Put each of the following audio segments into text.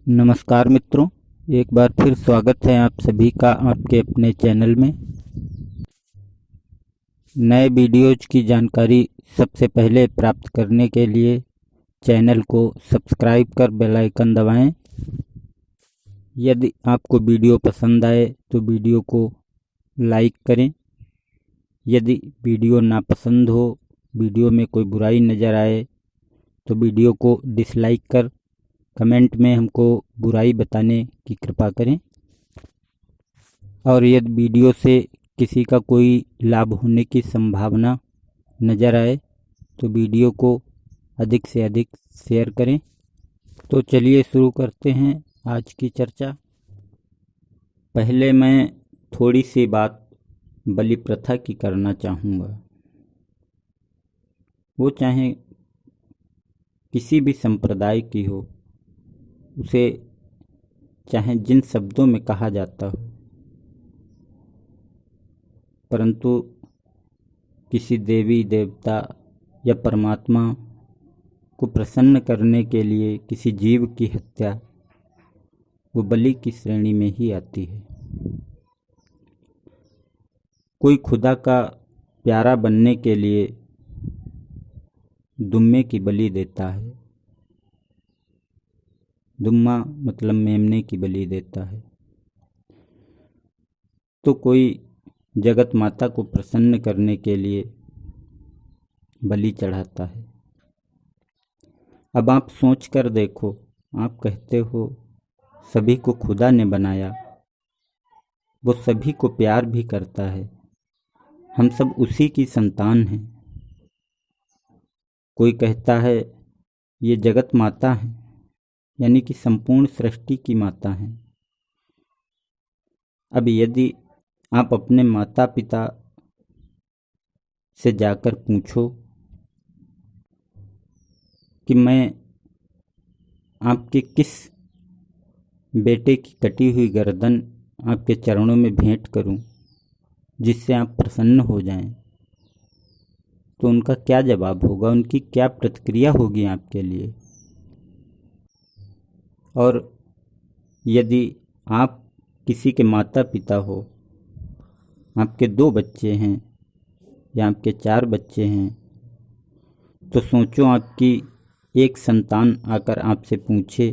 नमस्कार मित्रों, एक बार फिर स्वागत है आप सभी का आपके अपने चैनल में। नए वीडियोज की जानकारी सबसे पहले प्राप्त करने के लिए चैनल को सब्सक्राइब कर बेल आइकन दबाएं। यदि आपको वीडियो पसंद आए तो वीडियो को लाइक करें। यदि वीडियो नापसंद हो, वीडियो में कोई बुराई नज़र आए तो वीडियो को डिसलाइक कर कमेंट में हमको बुराई बताने की कृपा करें। और यदि वीडियो से किसी का कोई लाभ होने की संभावना नज़र आए तो वीडियो को अधिक से अधिक शेयर करें। तो चलिए शुरू करते हैं आज की चर्चा। पहले मैं थोड़ी सी बात बलि प्रथा की करना चाहूँगा। वो चाहे किसी भी संप्रदाय की हो, उसे चाहे जिन शब्दों में कहा जाता हो, परंतु किसी देवी देवता या परमात्मा को प्रसन्न करने के लिए किसी जीव की हत्या वो बलि की श्रेणी में ही आती है। कोई खुदा का प्यारा बनने के लिए दुम्मे की बलि देता है। दुम्मा मतलब मेमने की बलि देता है। तो कोई जगत माता को प्रसन्न करने के लिए बलि चढ़ाता है। अब आप सोच कर देखो, आप कहते हो सभी को खुदा ने बनाया, वो सभी को प्यार भी करता है, हम सब उसी की संतान हैं। कोई कहता है ये जगत माता है, यानी कि संपूर्ण सृष्टि की माता है। अब यदि आप अपने माता पिता से जाकर पूछो कि मैं आपके किस बेटे की कटी हुई गर्दन आपके चरणों में भेंट करूं जिससे आप प्रसन्न हो जाएं, तो उनका क्या जवाब होगा, उनकी क्या प्रतिक्रिया होगी आपके लिए। और यदि आप किसी के माता पिता हो, आपके 2 बच्चे हैं या आपके 4 बच्चे हैं, तो सोचो आपकी एक संतान आकर आपसे पूछे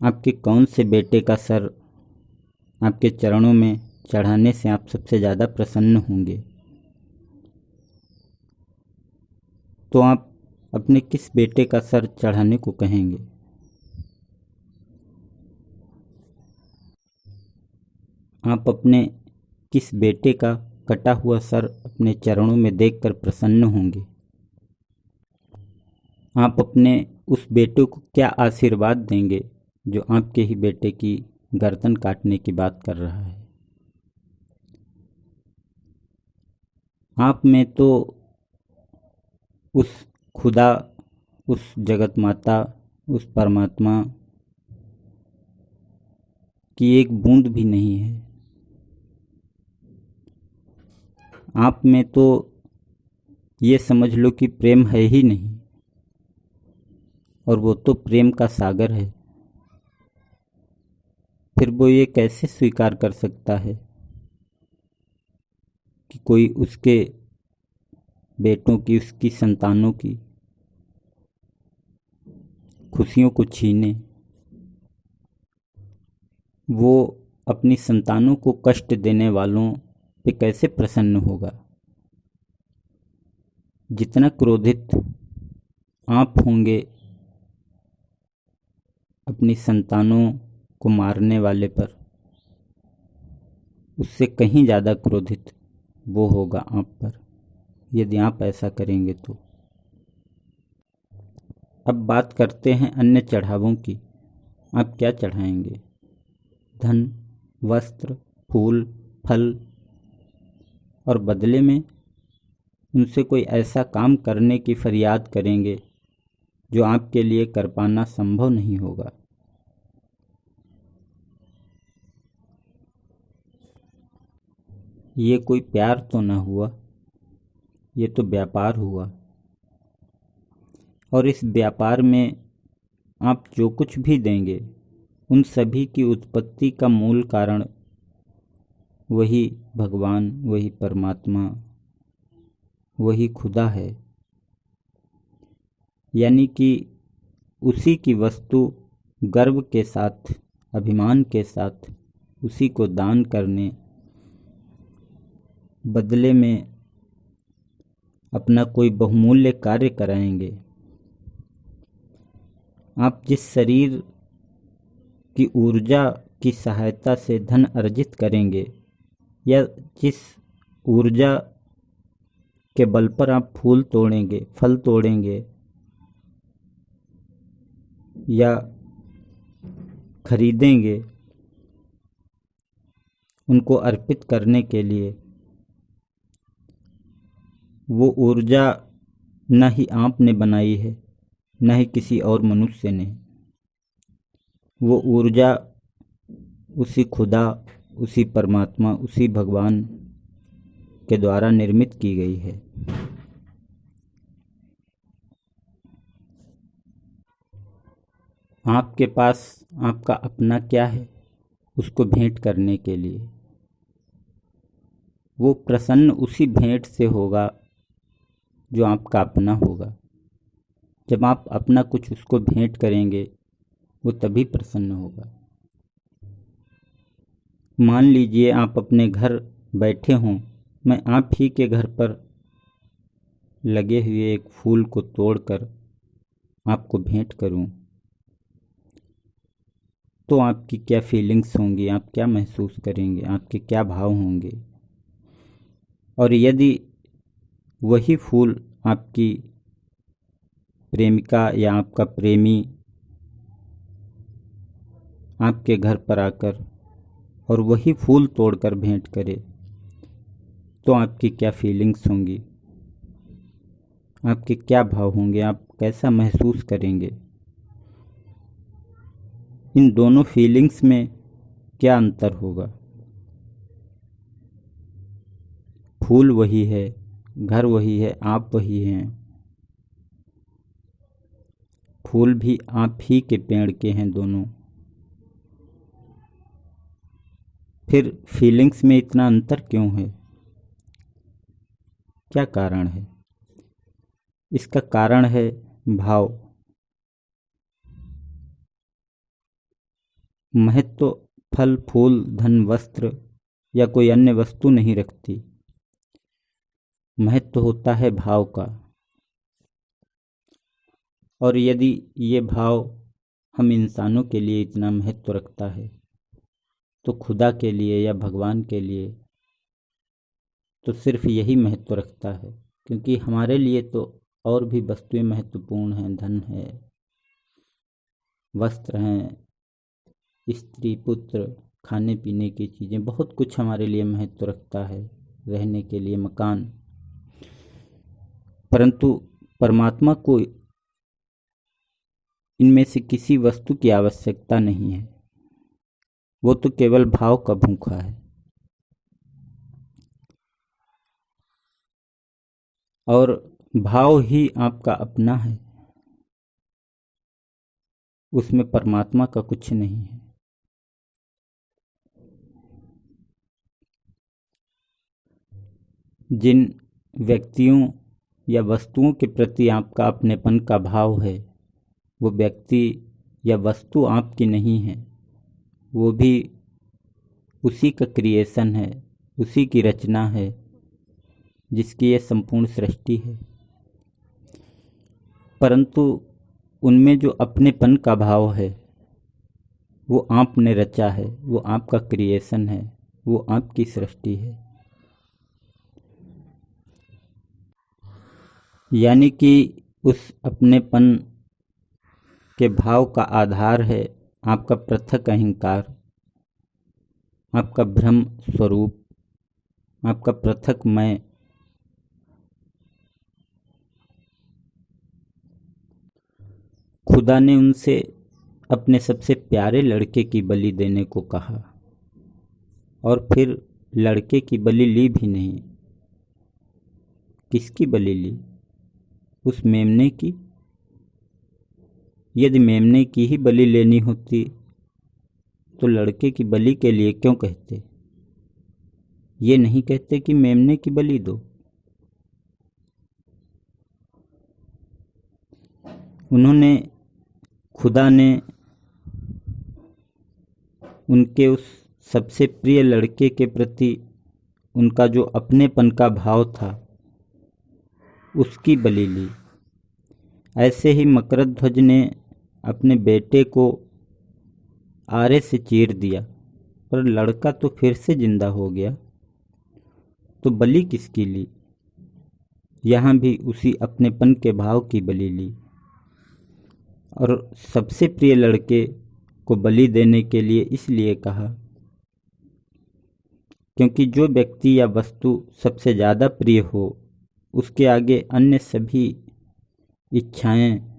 आपके कौन से बेटे का सर आपके चरणों में चढ़ाने से आप सबसे ज़्यादा प्रसन्न होंगे, तो आप अपने किस बेटे का सर चढ़ाने को कहेंगे। आप अपने किस बेटे का कटा हुआ सर अपने चरणों में देखकर प्रसन्न होंगे। आप अपने उस बेटे को क्या आशीर्वाद देंगे जो आपके ही बेटे की गर्दन काटने की बात कर रहा है। आप में तो उस खुदा, उस जगत माता, उस परमात्मा की एक बूंद भी नहीं है। आप में तो ये समझ लो कि प्रेम है ही नहीं, और वो तो प्रेम का सागर है। फिर वो ये कैसे स्वीकार कर सकता है कि कोई उसके बेटों की, उसकी संतानों की खुशियों को छीने। वो अपनी संतानों को कष्ट देने वालों पे कैसे प्रसन्न होगा। जितना क्रोधित आप होंगे अपनी संतानों को मारने वाले पर, उससे कहीं ज़्यादा क्रोधित वो होगा आप पर, यदि आप ऐसा करेंगे तो। अब बात करते हैं अन्य चढ़ावों की। आप क्या चढ़ाएंगे? धन, वस्त्र, फूल, फल, और बदले में उनसे कोई ऐसा काम करने की फरियाद करेंगे जो आपके लिए कर पाना संभव नहीं होगा। ये कोई प्यार तो न हुआ, ये तो व्यापार हुआ। और इस व्यापार में आप जो कुछ भी देंगे उन सभी की उत्पत्ति का मूल कारण वही भगवान, वही परमात्मा, वही खुदा है। यानी कि उसी की वस्तु गर्व के साथ, अभिमान के साथ उसी को दान करने बदले में अपना कोई बहुमूल्य कार्य कराएंगे। आप जिस शरीर की ऊर्जा की सहायता से धन अर्जित करेंगे या जिस ऊर्जा के बल पर आप फूल तोड़ेंगे, फल तोड़ेंगे या खरीदेंगे उनको अर्पित करने के लिए, वो ऊर्जा न ही आपने बनाई है न ही किसी और मनुष्य ने। वो ऊर्जा उसी खुदा, उसी परमात्मा, उसी भगवान के द्वारा निर्मित की गई है। आपके पास आपका अपना क्या है उसको भेंट करने के लिए? वो प्रसन्न उसी भेंट से होगा जो आपका अपना होगा। जब आप अपना कुछ उसको भेंट करेंगे वो तभी प्रसन्न होगा। मान लीजिए आप अपने घर बैठे हों, मैं आप ही के घर पर लगे हुए एक फूल को तोड़कर आपको भेंट करूं, तो आपकी क्या फीलिंग्स होंगी, आप क्या महसूस करेंगे, आपके क्या भाव होंगे? और यदि वही फूल आपकी प्रेमिका या आपका प्रेमी आपके घर पर आकर और वही फूल तोड़कर भेंट करे, तो आपकी क्या फीलिंग्स होंगी, आपके क्या भाव होंगे, आप कैसा महसूस करेंगे? इन दोनों फीलिंग्स में क्या अंतर होगा? फूल वही है, घर वही है, आप वही हैं। फूल भी आप ही के पेड़ के हैं दोनों। फिर फीलिंग्स में इतना अंतर क्यों है? क्या कारण है? इसका कारण है भाव। महत्व फल, फूल, धन, वस्त्र या कोई अन्य वस्तु नहीं रखती। महत्व होता है भाव का। और यदि ये भाव हम इंसानों के लिए इतना महत्व रखता है, तो खुदा के लिए या भगवान के लिए तो सिर्फ यही महत्व रखता है, क्योंकि हमारे लिए तो और भी वस्तुएं महत्वपूर्ण हैं। धन है, वस्त्र हैं, स्त्री, पुत्र, खाने पीने की चीज़ें, बहुत कुछ हमारे लिए महत्व रखता है, रहने के लिए मकान। परंतु परमात्मा को इनमें से किसी वस्तु की आवश्यकता नहीं है। वो तो केवल भाव का भूखा है। और भाव ही आपका अपना है, उसमें परमात्मा का कुछ नहीं है। जिन व्यक्तियों या वस्तुओं के प्रति आपका अपनेपन का भाव है, वो व्यक्ति या वस्तु आपकी नहीं है, वो भी उसी का क्रिएशन है, उसी की रचना है जिसकी ये संपूर्ण सृष्टि है। परंतु उनमें जो अपनेपन का भाव है वो आपने रचा है, वो आपका क्रिएशन है, वो आपकी सृष्टि है। यानी कि उस अपनेपन के भाव का आधार है आपका पृथक अहंकार, आपका ब्रह्म स्वरूप, आपका पृथक मैं। खुदा ने उनसे अपने सबसे प्यारे लड़के की बलि देने को कहा और फिर लड़के की बलि ली भी नहीं। किसकी बलि ली? उस मेमने की। यदि मेमने की ही बलि लेनी होती तो लड़के की बलि के लिए क्यों कहते? ये नहीं कहते कि मेमने की बलि दो। उन्होंने, खुदा ने उनके उस सबसे प्रिय लड़के के प्रति उनका जो अपनेपन का भाव था उसकी बलि ली। ऐसे ही मकरध्वज ने अपने बेटे को आरे से चीर दिया, पर लड़का तो फिर से जिंदा हो गया, तो बलि किसकी ली? यहाँ भी उसी अपनेपन के भाव की बलि ली और सबसे प्रिय लड़के को बलि देने के लिए इसलिए कहा क्योंकि जो व्यक्ति या वस्तु सबसे ज़्यादा प्रिय हो उसके आगे अन्य सभी इच्छाएं,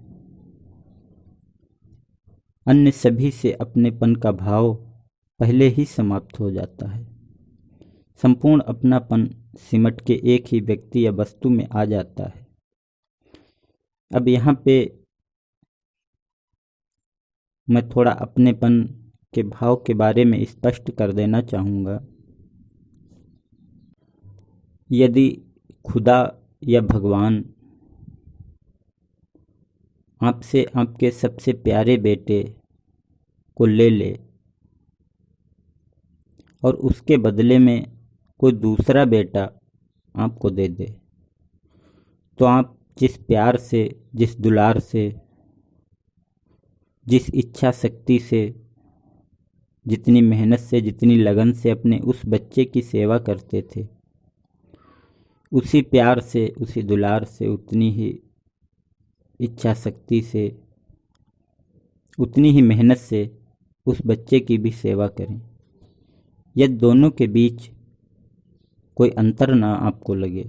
अन्य सभी से अपनेपन का भाव पहले ही समाप्त हो जाता है। संपूर्ण अपनापन सिमट के एक ही व्यक्ति या वस्तु में आ जाता है। अब यहाँ पे मैं थोड़ा अपनेपन के भाव के बारे में स्पष्ट कर देना चाहूँगा। यदि खुदा या भगवान आपसे आपके सबसे प्यारे बेटे को ले ले और उसके बदले में कोई दूसरा बेटा आपको दे दे, तो आप जिस प्यार से, जिस दुलार से, जिस इच्छा शक्ति से, जितनी मेहनत से, जितनी लगन से अपने उस बच्चे की सेवा करते थे, उसी प्यार से, उसी दुलार से, उतनी ही इच्छा शक्ति से, उतनी ही मेहनत से उस बच्चे की भी सेवा करें। यदि दोनों के बीच कोई अंतर ना आपको लगे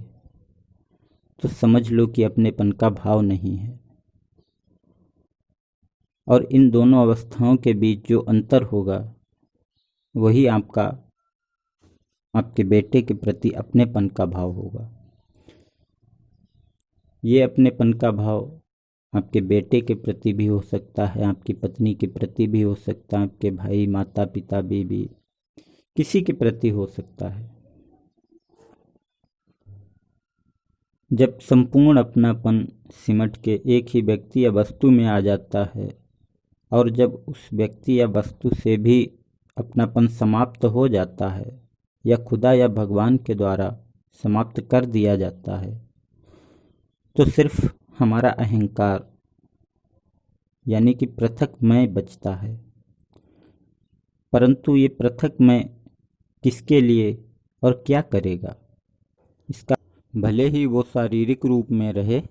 तो समझ लो कि अपनेपन का भाव नहीं है। और इन दोनों अवस्थाओं के बीच जो अंतर होगा वही आपके बेटे के प्रति अपनेपन का भाव होगा। ये अपनेपन का भाव आपके बेटे के प्रति भी हो सकता है, आपकी पत्नी के प्रति भी हो सकता है, आपके भाई, माता पिता, बीवी, किसी के प्रति हो सकता है। जब संपूर्ण अपनापन सिमट के एक ही व्यक्ति या वस्तु में आ जाता है और जब उस व्यक्ति या वस्तु से भी अपनापन समाप्त हो जाता है या खुदा या भगवान के द्वारा समाप्त कर दिया जाता है, तो सिर्फ हमारा अहंकार यानी कि पृथक मैं बचता है। परंतु ये पृथक मैं किसके लिए और क्या करेगा? इसका भले ही वो शारीरिक रूप में रहे,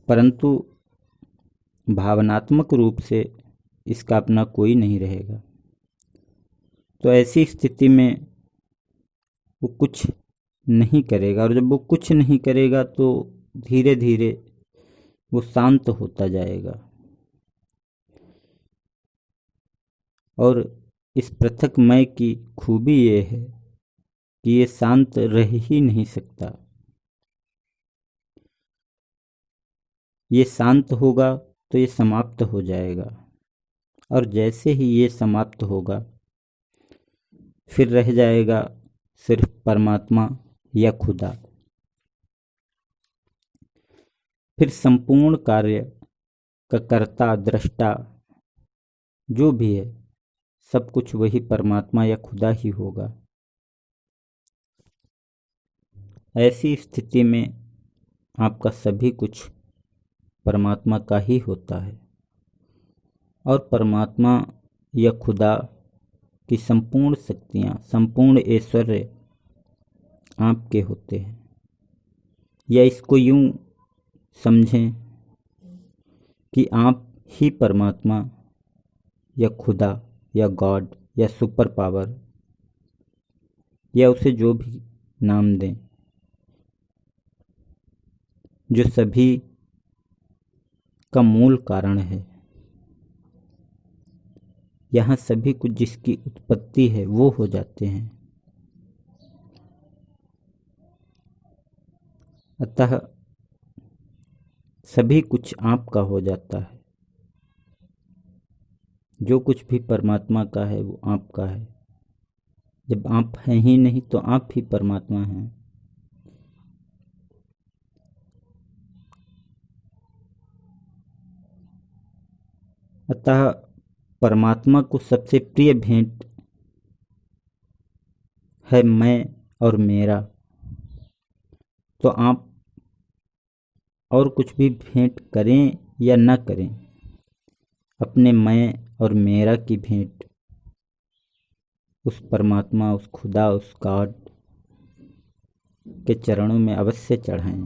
परंतु भावनात्मक रूप से इसका अपना कोई नहीं रहेगा। तो ऐसी स्थिति में वो कुछ नहीं करेगा, और जब वो कुछ नहीं करेगा तो धीरे धीरे वो शांत होता जाएगा। और इस पृथक मैं की खूबी ये है कि ये शांत रह ही नहीं सकता। ये शांत होगा तो ये समाप्त हो जाएगा, और जैसे ही ये समाप्त होगा फिर रह जाएगा सिर्फ परमात्मा या खुदा। फिर संपूर्ण कार्य का कर्ता, दृष्टा जो भी है, सब कुछ वही परमात्मा या खुदा ही होगा। ऐसी स्थिति में आपका सभी कुछ परमात्मा का ही होता है, और परमात्मा या खुदा की संपूर्ण शक्तियाँ, संपूर्ण ऐश्वर्य आपके होते हैं। या इसको यूं समझें कि आप ही परमात्मा या खुदा या गॉड या सुपर पावर या उसे जो भी नाम दें, जो सभी का मूल कारण है। यहाँ सभी कुछ जिसकी उत्पत्ति है वो हो जाते हैं। अतः सभी कुछ आपका हो जाता है। जो कुछ भी परमात्मा का है वो आपका है। जब आप हैं ही नहीं तो आप ही परमात्मा हैं। अतः परमात्मा को सबसे प्रिय भेंट है मैं और मेरा। तो आप और कुछ भी भेंट करें या न करें, अपने मैं और मेरा की भेंट उस परमात्मा, उस खुदा, उस गॉड के चरणों में अवश्य चढ़ाएं।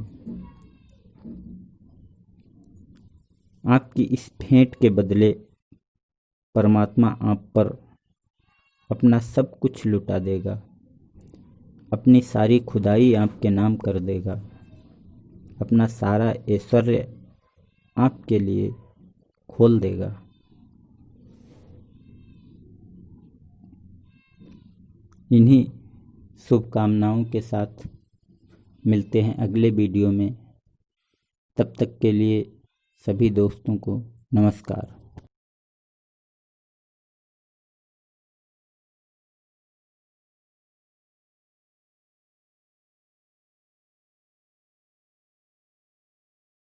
आपकी इस भेंट के बदले परमात्मा आप पर अपना सब कुछ लुटा देगा, अपनी सारी खुदाई आपके नाम कर देगा, अपना सारा ऐश्वर्य आपके लिए खोल देगा। इन्हीं शुभकामनाओं के साथ मिलते हैं अगले वीडियो में। तब तक के लिए सभी दोस्तों को नमस्कार।